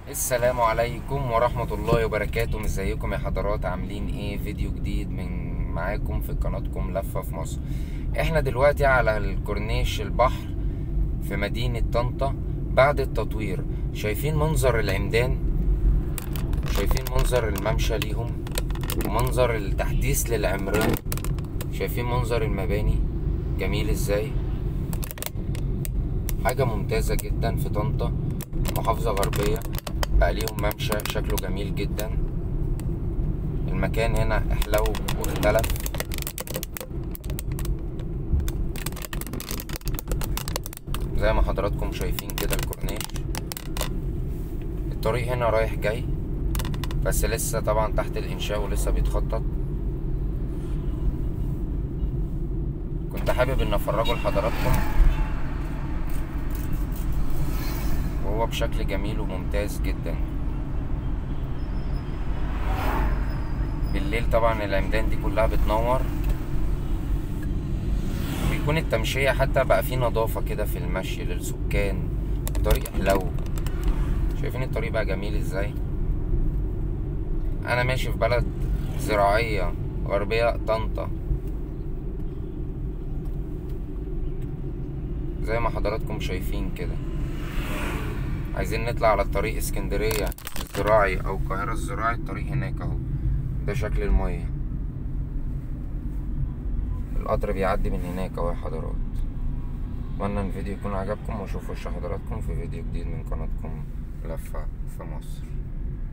السلام عليكم ورحمة الله وبركاته. ازيكم يا حضرات؟ عاملين ايه؟ فيديو جديد من معاكم في قناتكم لفة في مصر. احنا دلوقتي على الكورنيش البحر في مدينة طنطا بعد التطوير. شايفين منظر العمدان، شايفين منظر الممشى ليهم، ومنظر التحديث للعمران، شايفين منظر المباني جميل ازاي. حاجة ممتازة جدا في طنطا، محافظة غربية، بقى ليهم ممشى شكله جميل جدا. المكان هنا احلو واختلف. زي ما حضراتكم شايفين كده الكورنيش، الطريق هنا رايح جاي، بس لسه طبعا تحت الانشاء ولسه بيتخطط. كنت حابب ان افرجه لحضراتكم وهو بشكل جميل وممتاز جدا. بالليل طبعا العمدان دي كلها بتنور، بيكون التمشية حتى بقى فيه نظافة كده في المشي للسكان. الطريق حلو، شايفين الطريق بقى جميل ازاي. انا ماشي في بلد زراعية غربية طنطا، زي ما حضراتكم شايفين كده. عايزين نطلع على الطريق اسكندرية الزراعي او القاهرة الزراعي، الطريق هناك اهو. ده شكل المية، القطر بيعدي من هناك اهو يا حضرات. اتمنى ان الفيديو يكون عجبكم، واشوف وش حضراتكم في فيديو جديد من قناتكم لفة في مصر.